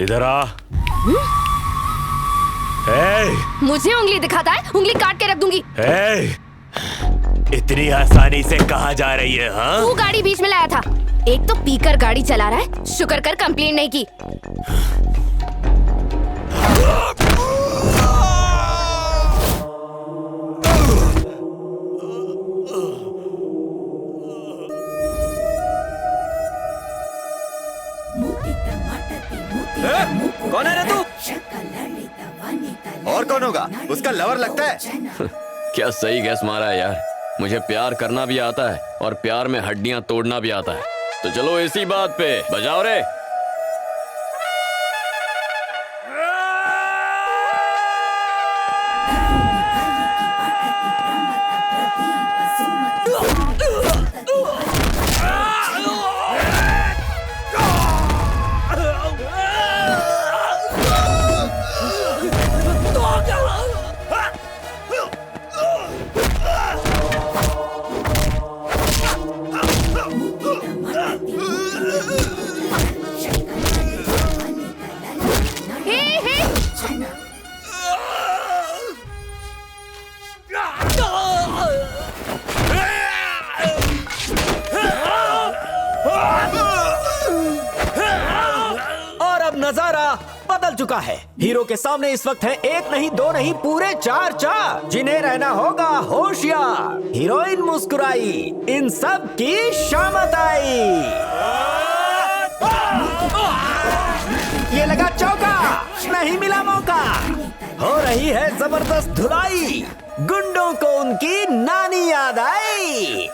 इधर आ। मुझे उंगली दिखाता है? उंगली काट के रख दूंगी। इतनी आसानी से कहाँ जा रही है? हाँ? तू गाड़ी बीच में लाया था। एक तो पीकर गाड़ी चला रहा है, शुक्र कर कंप्लेंट नहीं की। कौन है रे तू? और कौन होगा? उसका लवर लगता है। क्या सही गैस मारा है यार। मुझे प्यार करना भी आता है और प्यार में हड्डियां तोड़ना भी आता है। तो चलो इसी बात पे बजाओ रे। नजारा बदल चुका है। हीरो के सामने इस वक्त है एक नहीं दो नहीं पूरे चार चार, जिन्हें रहना होगा होशियार। हीरोइन मुस्कुराई, इन सब की शामत आई। ये लगा चौका, नहीं मिला मौका। हो रही है जबरदस्त धुलाई, गुंडों को उनकी नानी याद आई।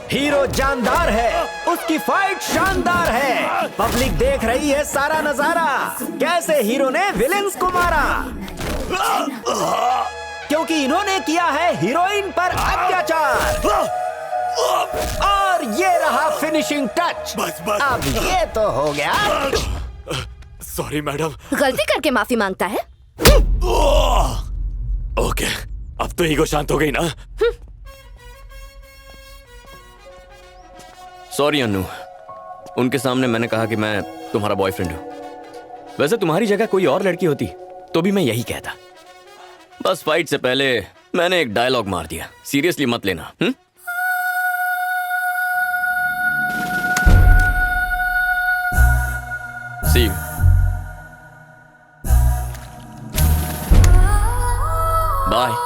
हीरो जानदार है, उसकी फाइट शानदार है। पब्लिक देख रही है सारा नजारा, कैसे हीरो ने विलेंस को मारा। क्योंकि इन्होंने किया है हीरोइन पर अत्याचार। और ये रहा फिनिशिंग टच। बस। अब ये तो हो गया। Sorry madam. गलती करके माफी मांगता है। ओके, अब तो ईगो शांत हो गई ना? सॉरी अन्नू, उनके सामने मैंने कहा कि मैं तुम्हारा बॉयफ्रेंड हूं। वैसे तुम्हारी जगह कोई और लड़की होती तो भी मैं यही कहता। बस फाइट से पहले मैंने एक डायलॉग मार दिया। सीरियसली मत लेना। सी बाय।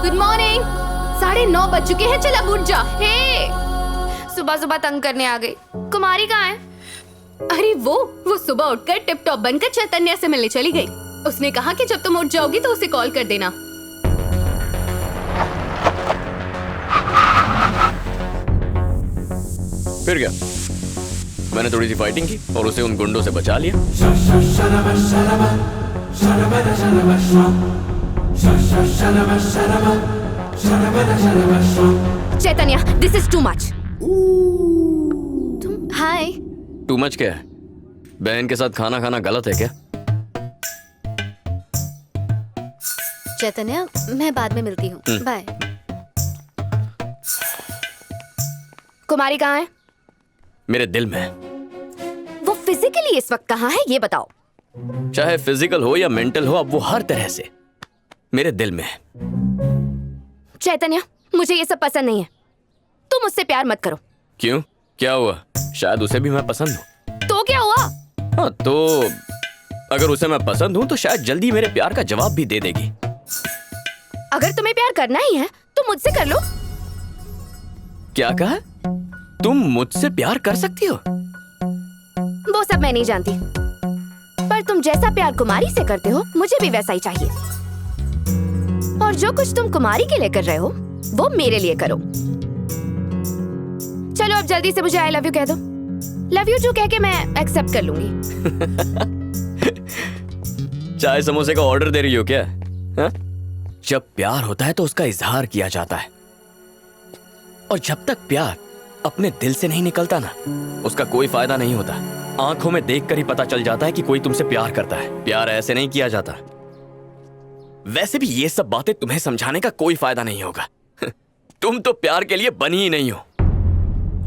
Good morning. 9:30 बज चुके हैं, चल अब उठ जा। हे, सुबह सुबह तंग करने आ गई। कुमारी कहाँ है? अरे वो सुबह उठकर टिप टॉप बनकर चैतन्य से मिलने चली गई। उसने कहा कि जब तुम उठ जाओगी तो उसे कॉल कर देना। फिर क्या, मैंने थोड़ी सी फाइटिंग की और उसे उन गुंडों से बचा लिया। चैतन्य, दिस इज टू मच। तुम हाय। टू मच क्या है? बहन के साथ खाना खाना गलत है क्या? चैतन्य, मैं बाद में मिलती हूँ, बाय। कुमारी कहाँ है? मेरे दिल में। वो फिजिकली इस वक्त कहाँ है ये बताओ। चाहे फिजिकल हो या मेंटल हो, अब वो हर तरह से मेरे दिल में है। चैतन्य, मुझे ये सब पसंद नहीं है। तुम मुझसे प्यार मत करो। क्यों, क्या हुआ? शायद उसे भी मैं पसंद हूँ। तो क्या हुआ? हाँ, तो अगर उसे मैं पसंद हूँ तो शायद जल्दी मेरे प्यार का जवाब भी दे देगी। अगर तुम्हें प्यार करना ही है तो मुझसे कर लो। क्या कहा? तुम मुझसे प्यार कर सकती हो? वो सब मैं नहीं जानती, पर तुम जैसा प्यार कुमारी से करते हो मुझे भी वैसा ही चाहिए। और जो कुछ तुम कुमारी के लिए कर रहे हो वो मेरे लिए करो। चलो अब जल्दी से मुझे आई लव यू कह दो। लव यू टू कह के मैं एक्सेप्ट कर लूंगी। चाय समोसे का ऑर्डर दे रही हो क्या? हा? जब प्यार होता है तो उसका इजहार किया जाता है, और जब तक प्यार अपने दिल से नहीं निकलता ना, उसका कोई फायदा नहीं होता। आंखों में देखकर ही पता चल जाता है कि कोई तुमसे प्यार करता है। प्यार ऐसे नहीं किया जाता। वैसे भी ये सब बातें तुम्हें समझाने का कोई फायदा नहीं होगा। तुम तो प्यार के लिए बनी ही नहीं हो।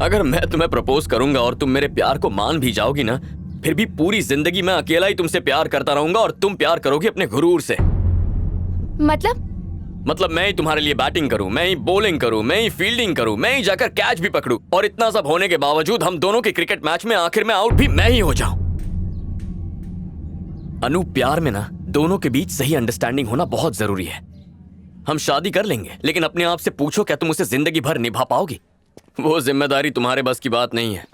अगर मैं तुम्हें प्रपोज करूंगा और तुम मेरे प्यार को मान भी जाओगी ना, फिर भी पूरी जिंदगी मैं अकेला ही तुमसे प्यार करता रहूंगा और तुम प्यार करोगी अपने गुरूर से। मतलब मैं ही तुम्हारे लिए बैटिंग करूं, मैं ही बॉलिंग करूं, मैं ही फील्डिंग करूं, मैं ही जाकर कैच भी पकड़ूं, और इतना सब होने के बावजूद हम दोनों के क्रिकेट मैच में आखिर में आउट भी मैं ही हो जाऊं। अनु, प्यार में ना दोनों के बीच सही अंडरस्टैंडिंग होना बहुत जरूरी है। हम शादी कर लेंगे, लेकिन अपने आप से पूछो, क्या तुम उसे जिंदगी भर निभा पाओगी? वो जिम्मेदारी तुम्हारे बस की बात नहीं है।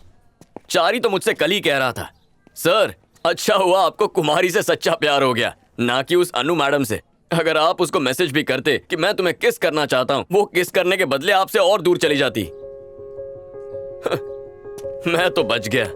चारी तो मुझसे कल ही कह रहा था, सर अच्छा हुआ आपको कुमारी से सच्चा प्यार हो गया, ना कि उस अनु मैडम से। अगर आप उसको मैसेज भी करते कि मैं तुम्हें किस करना चाहता हूं, वो किस करने के बदले आपसे और दूर चली जाती। मैं तो बच गया।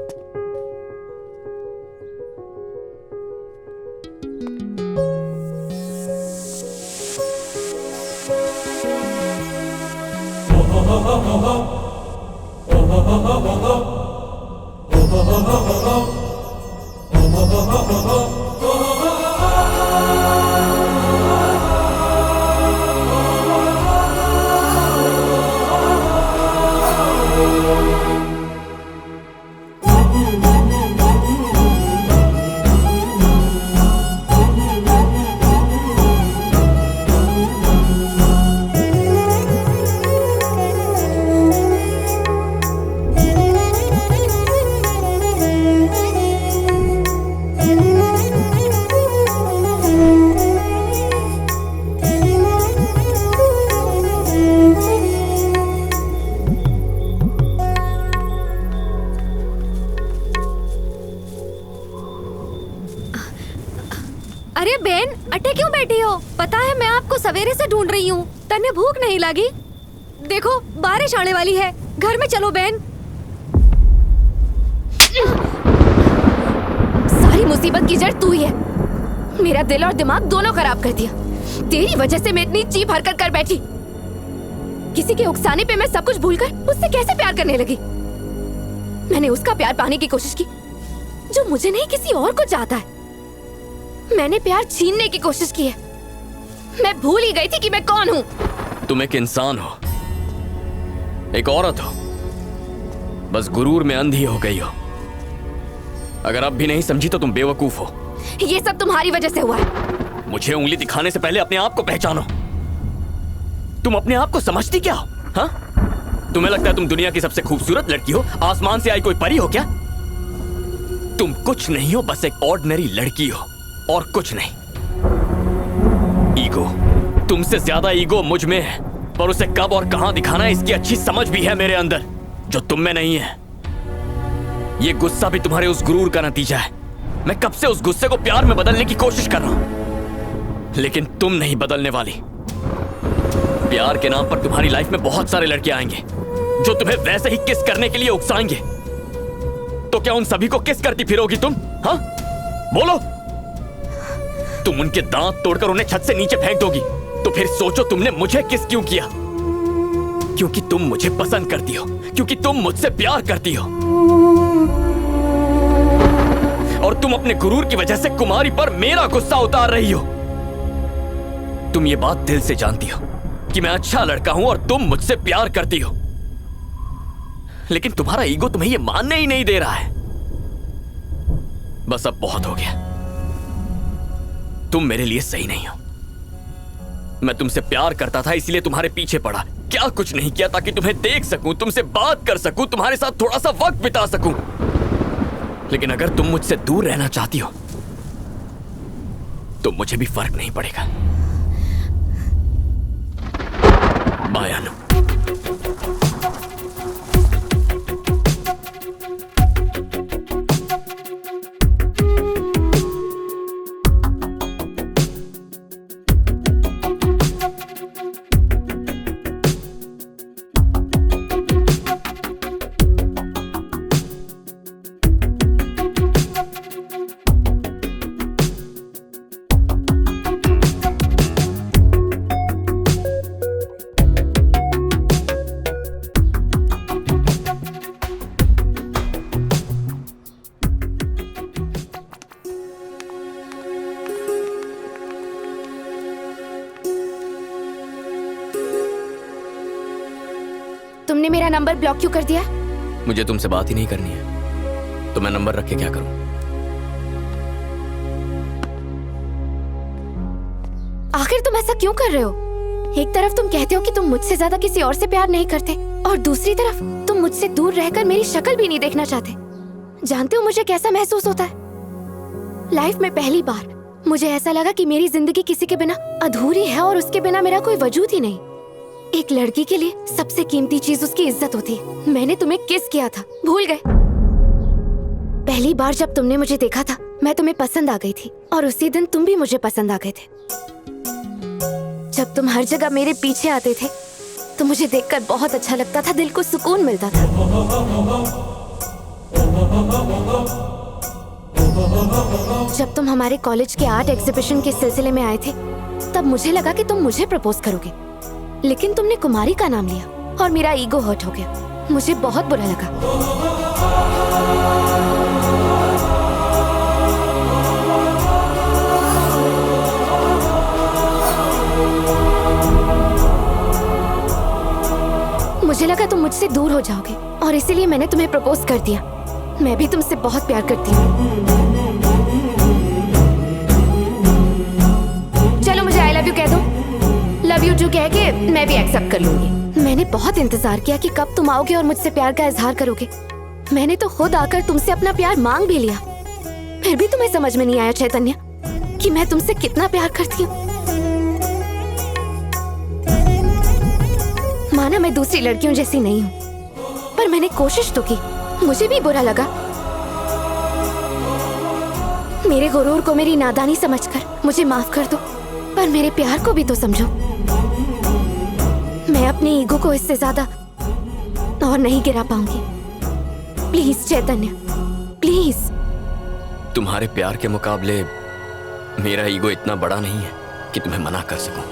अरे बहन, अटे क्यों बैठी हो? पता है मैं आपको सवेरे से ढूंढ रही हूँ। तन्ने भूख नहीं लगी? देखो बारिश आने वाली है, घर में चलो बहन। सारी मुसीबत की जड़ तू ही है। मेरा दिल और दिमाग दोनों खराब कर दिया। तेरी वजह से मैं इतनी चीप हरकत कर बैठी। किसी के उकसाने पे मैं सब कुछ भूलकर उससे कैसे प्यार करने लगी। मैंने उसका प्यार पाने की कोशिश की जो मुझे नहीं किसी और को चाहता है। मैंने प्यार छीनने की कोशिश की है। मैं भूल ही गई थी कि मैं कौन हूँ। तुम एक इंसान हो, एक औरत हो, बस गुरूर में अंधी हो गई हो। अगर अब भी नहीं समझी तो तुम बेवकूफ हो। ये सब तुम्हारी वजह से हुआ है। मुझे उंगली दिखाने से पहले अपने आप को पहचानो। तुम अपने आप को समझती क्या हो? हाँ? तुम्हें लगता है तुम दुनिया की सबसे खूबसूरत लड़की हो, आसमान से आई कोई परी हो क्या? तुम कुछ नहीं हो, बस एक ऑर्डिनरी लड़की हो और कुछ नहीं। ईगो, तुमसे ज्यादा ईगो मुझ में है, पर उसे कब और कहां दिखाना है इसकी अच्छी समझ भी है मेरे अंदर, जो तुम में नहीं है। ये गुस्सा भी तुम्हारे उस गुरूर का नतीजा है। मैं कब से उस गुस्से को प्यार में बदलने की कोशिश कर रहा हूं, लेकिन तुम नहीं बदलने वाली। प्यार के नाम पर तुम्हारी लाइफ में बहुत सारे लड़के आएंगे जो तुम्हें वैसे ही किस करने के लिए उकसाएंगे। तो क्या उन सभी को किस करती फिरोगी तुम? हाँ बोलो। तुम उनके दांत तोड़कर उन्हें छत से नीचे फेंक दोगी, तो फिर सोचो तुमने मुझे किस क्यों किया? क्योंकि तुम मुझे पसंद करती हो, क्योंकि तुम मुझसे प्यार करती हो, और तुम अपने गुरूर की वजह से कुमारी पर मेरा गुस्सा उतार रही हो। तुम ये बात दिल से जानती हो कि मैं अच्छा लड़का हूं और तुम मुझसे प्यार करती हो, लेकिन तुम्हारा ईगो तुम्हें ये मानने ही नहीं दे रहा है। बस अब बहुत हो गया। तुम मेरे लिए सही नहीं हो। मैं तुमसे प्यार करता था इसलिए तुम्हारे पीछे पड़ा, क्या कुछ नहीं किया ताकि तुम्हें देख सकूं, तुमसे बात कर सकूं, तुम्हारे साथ थोड़ा सा वक्त बिता सकूं। लेकिन अगर तुम मुझसे दूर रहना चाहती हो तो मुझे भी फर्क नहीं पड़ेगा। बाय अनु। मेरा नंबर ब्लॉक क्यों कर दिया? मुझे तुमसे बात ही नहीं करनी है, तो मैं नंबर रख के क्या करूं? आखिर तुम ऐसा क्यों कर रहे हो? एक तरफ तुम कहते हो कि तुम मुझसे ज्यादा किसी और से प्यार नहीं करते, और दूसरी तरफ तुम मुझसे दूर रहकर मेरी शक्ल भी नहीं देखना चाहते। जानते हो मुझे कैसा महसूस होता है? लाइफ में पहली बार मुझे ऐसा लगा कि मेरी जिंदगी किसी के बिना अधूरी है और उसके बिना मेरा कोई वजूद ही नहीं। एक लड़की के लिए सबसे कीमती चीज उसकी इज्जत होती है। मैंने तुम्हें किस किया था, भूल गए? पहली बार जब तुमने मुझे देखा था मैं तुम्हें पसंद आ गई थी, और उसी दिन तुम भी मुझे पसंद आ गए थे। जब तुम हर जगह मेरे पीछे आते थे तो मुझे देखकर बहुत अच्छा लगता था, दिल को सुकून मिलता था। जब तुम हमारे कॉलेज के आर्ट एग्जीबिशन के सिलसिले में आए थे तब मुझे लगा कि तुम मुझे प्रपोज करोगे, लेकिन तुमने कुमारी का नाम लिया और मेरा ईगो हर्ट हो गया। मुझे बहुत बुरा लगा। मुझे लगा तुम मुझसे दूर हो जाओगे और इसीलिए मैंने तुम्हें प्रपोज कर दिया। मैं भी तुमसे बहुत प्यार करती हूँ। चलो मुझे आई लव यू कह दो। लव यू टू कह के मैं भी एक्सेप्ट कर लूंगी। मैंने बहुत इंतजार किया कि कब तुम आओगे और मुझसे प्यार का इजहार करोगे। मैंने तो खुद आकर तुमसे अपना प्यार मांग भी लिया, फिर भी तुम्हें समझ में नहीं आया चैतन्य कि मैं तुमसे कितना प्यार करती हूँ। माना मैं दूसरी लड़कियों जैसी नहीं हूँ, पर मैंने कोशिश तो की। मुझे भी बुरा लगा। मेरे गुरूर को मेरी नादानी समझकर मुझे माफ कर दो, पर मेरे प्यार को भी तो समझो। मैं अपने ईगो को इससे ज्यादा और नहीं गिरा पाऊंगी। Please Chaitanya, please. तुम्हारे प्यार के मुकाबले मेरा ईगो इतना बड़ा नहीं है कि तुम्हें मना कर सकूं।